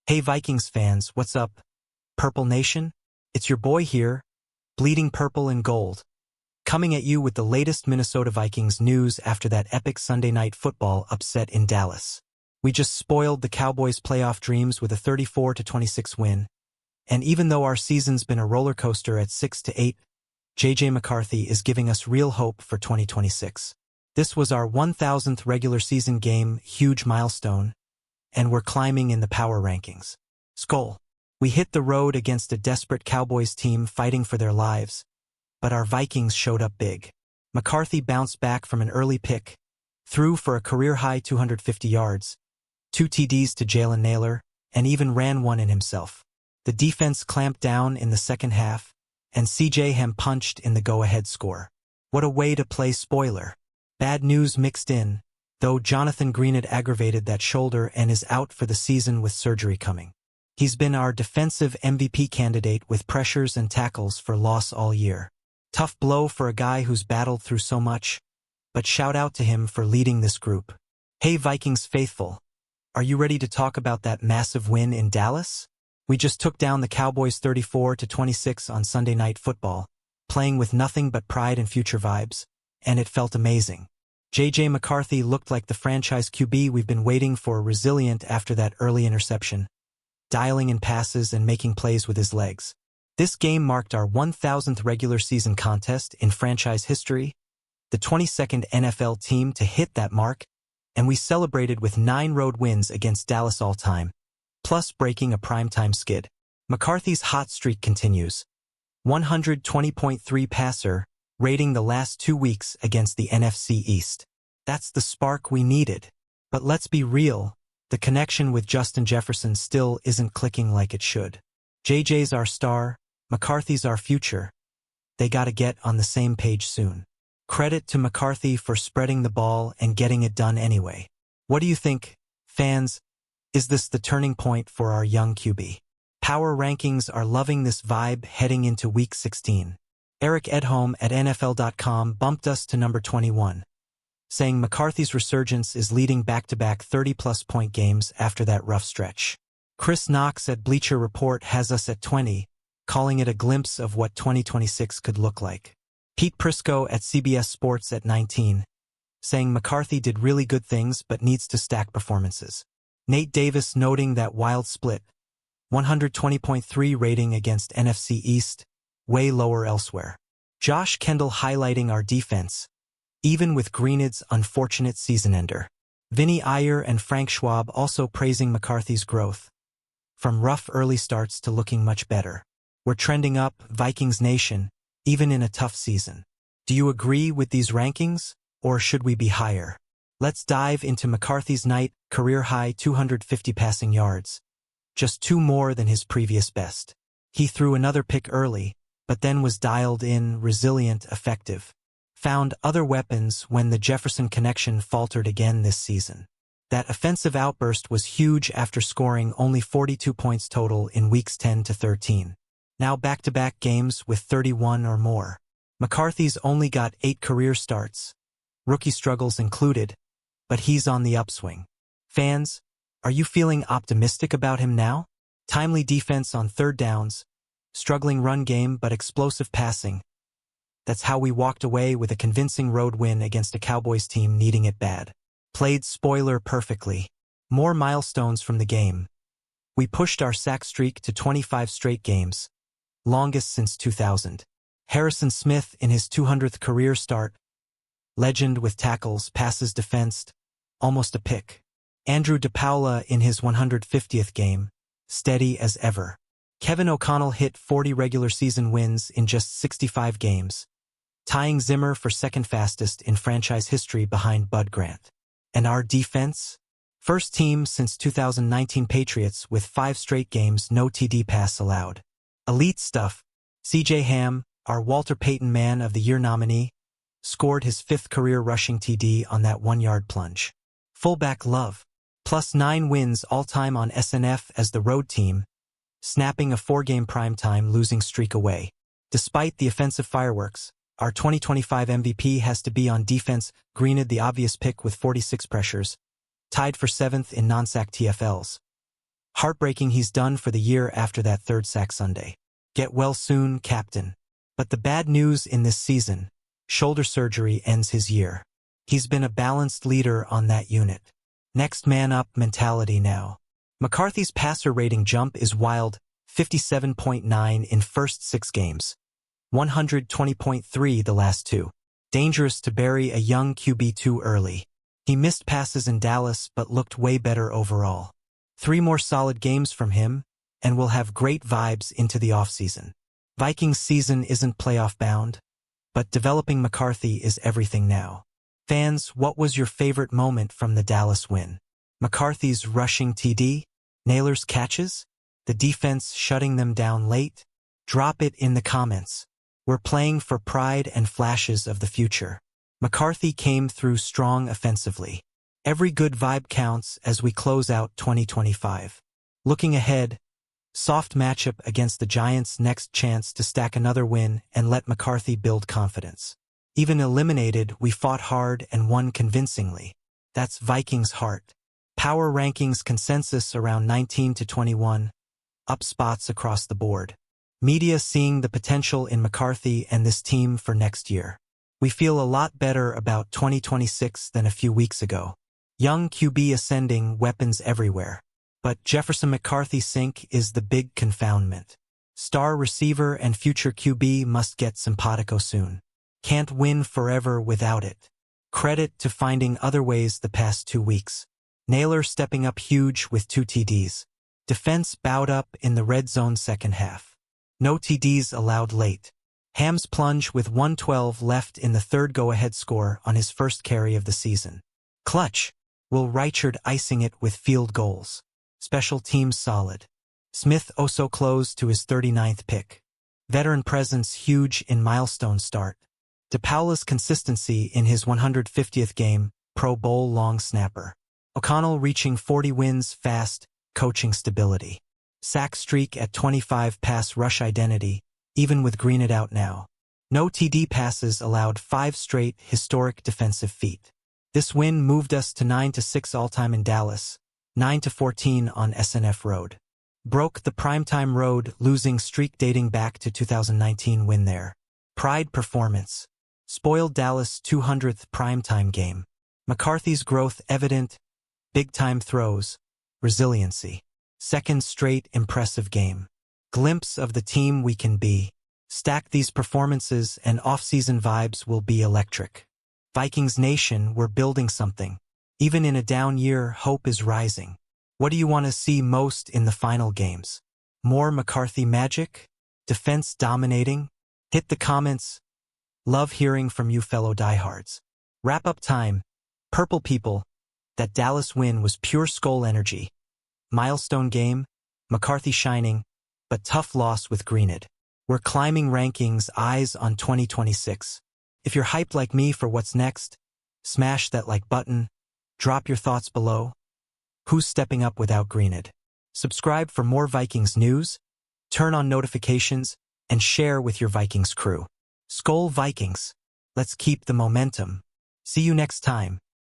Hey Vikings fans, what's up? Purple Nation? It's your boy here, bleeding purple and gold, coming at you with the latest Minnesota Vikings news after that epic Sunday Night Football upset in Dallas. We just spoiled the Cowboys' playoff dreams with a 34-26 win, and even though our season's been a roller coaster at 6-8, JJ McCarthy is giving us real hope for 2026. This was our 1,000th regular season game, huge milestone, and we're climbing in the power rankings. Skol. We hit the road against a desperate Cowboys team fighting for their lives, but our Vikings showed up big. McCarthy bounced back from an early pick, threw for a career-high 250 yards, 2 TDs to Jalen Nailor, and even ran one in himself. The defense clamped down in the second half, and CJ Ham punched in the go-ahead score. What a way to play spoiler. Bad news mixed in, though Jonathan Green had aggravated that shoulder and is out for the season with surgery coming. He's been our defensive MVP candidate with pressures and tackles for loss all year. Tough blow for a guy who's battled through so much, but shout out to him for leading this group. Hey Vikings faithful, are you ready to talk about that massive win in Dallas? We just took down the Cowboys 34-26 on Sunday Night Football, playing with nothing but pride and future vibes, and it felt amazing. JJ McCarthy looked like the franchise QB we've been waiting for, resilient after that early interception, dialing in passes and making plays with his legs. This game marked our 1,000th regular season contest in franchise history, the 22nd NFL team to hit that mark, and we celebrated with 9 road wins against Dallas all time, plus breaking a primetime skid. McCarthy's hot streak continues. 120.3 passer rating the last 2 weeks against the NFC East. That's the spark we needed. But let's be real, the connection with Justin Jefferson still isn't clicking like it should. JJ's our star, McCarthy's our future. They gotta get on the same page soon. Credit to McCarthy for spreading the ball and getting it done anyway. What do you think, fans? Is this the turning point for our young QB? Power rankings are loving this vibe heading into Week 16. Eric Edholm at NFL.com bumped us to number 21, saying McCarthy's resurgence is leading back-to-back 30-plus point games after that rough stretch. Chris Knox at Bleacher Report has us at 20, calling it a glimpse of what 2026 could look like. Pete Prisco at CBS Sports at 19, saying McCarthy did really good things but needs to stack performances. Nate Davis noting that wild split, 120.3 rating against NFC East, way lower elsewhere. Josh Kendall highlighting our defense, even with Greenid's unfortunate season-ender. Vinny Iyer and Frank Schwab also praising McCarthy's growth, from rough early starts to looking much better. We're trending up, Vikings Nation, even in a tough season. Do you agree with these rankings, or should we be higher? Let's dive into McCarthy's night, career-high 250 passing yards, just 2 more than his previous best. He threw another pick early, but then was dialed in, resilient, effective. Found other weapons when the Jefferson connection faltered again this season. That offensive outburst was huge after scoring only 42 points total in weeks 10-13. Now back-to-back games with 31 or more. McCarthy's only got 8 career starts, rookie struggles included, but he's on the upswing. Fans, are you feeling optimistic about him now? Timely defense on third downs, struggling run game but explosive passing. That's how we walked away with a convincing road win against a Cowboys team needing it bad. Played spoiler perfectly. More milestones from the game. We pushed our sack streak to 25 straight games, longest since 2000. Harrison Smith in his 200th career start. Legend with tackles, passes defensed, almost a pick. Andrew DePaula in his 150th game, steady as ever. Kevin O'Connell hit 40 regular season wins in just 65 games, tying Zimmer for second fastest in franchise history behind Bud Grant. And our defense? First team since 2019 Patriots with 5 straight games no TD pass allowed. Elite stuff. CJ Ham, our Walter Payton Man of the Year nominee, scored his 5th career rushing TD on that 1-yard plunge. Fullback love. Plus 9 wins all-time on SNF as the road team, snapping a 4-game primetime losing streak away. Despite the offensive fireworks, our 2025 MVP has to be on defense. Greenid the obvious pick with 46 pressures, tied for 7th in non-sack TFLs. Heartbreaking he's done for the year after that third sack Sunday. Get well soon, Captain. But the bad news in this season, shoulder surgery ends his year. He's been a balanced leader on that unit. Next man up mentality now. McCarthy's passer rating jump is wild, 57.9 in first 6 games. 120.3 the last 2. Dangerous to bury a young QB too early. He missed passes in Dallas but looked way better overall. 3 more solid games from him, and we'll have great vibes into the offseason. Vikings season isn't playoff bound, but developing McCarthy is everything now. Fans, what was your favorite moment from the Dallas win? McCarthy's rushing TD? Naylor's catches? The defense shutting them down late? Drop it in the comments. We're playing for pride and flashes of the future. McCarthy came through strong offensively. Every good vibe counts as we close out 2025. Looking ahead, soft matchup against the Giants, next chance to stack another win and let McCarthy build confidence. Even eliminated, we fought hard and won convincingly. That's Vikings heart. Power rankings consensus around 19 to 21, up spots across the board. Media seeing the potential in McCarthy and this team for next year. We feel a lot better about 2026 than a few weeks ago. Young QB ascending, weapons everywhere. But Jefferson McCarthy sync is the big confoundment. Star receiver and future QB must get simpatico soon. Can't win forever without it. Credit to finding other ways the past 2 weeks. Naylor stepping up huge with 2 TDs. Defense bowed up in the red zone second half. No TDs allowed late. Ham's plunge with 1:12 left in the third go-ahead score on his first carry of the season. Clutch. Will Reichard icing it with field goals. Special teams solid. Smith so close to his 39th pick. Veteran presence huge in Milestone start. DePaula's consistency in his 150th game, Pro Bowl long snapper. O'Connell reaching 40 wins fast, coaching stability. Sack streak at 25, pass rush identity, even with Greenid out now. No TD passes allowed, 5 straight historic defensive feat. This win moved us to 9-6 all-time in Dallas, 9-14 on SNF road. Broke the primetime road losing streak dating back to 2019 win there. Pride performance. Spoiled Dallas 200th primetime game. McCarthy's growth evident. Big-time throws. Resiliency. Second straight impressive game. Glimpse of the team we can be. Stack these performances and off-season vibes will be electric. Vikings Nation, we're building something. Even in a down year, hope is rising. What do you want to see most in the final games? More McCarthy magic? Defense dominating? Hit the comments. Love hearing from you fellow diehards. Wrap-up time. Purple people. That Dallas win was pure skull energy. Milestone game. McCarthy shining, but tough loss with Greenid. We're climbing rankings, eyes on 2026. If you're hyped like me for what's next, smash that like button. Drop your thoughts below. Who's stepping up without Greenid? Subscribe for more Vikings news, turn on notifications, and share with your Vikings crew. Skol Vikings. Let's keep the momentum. See you next time.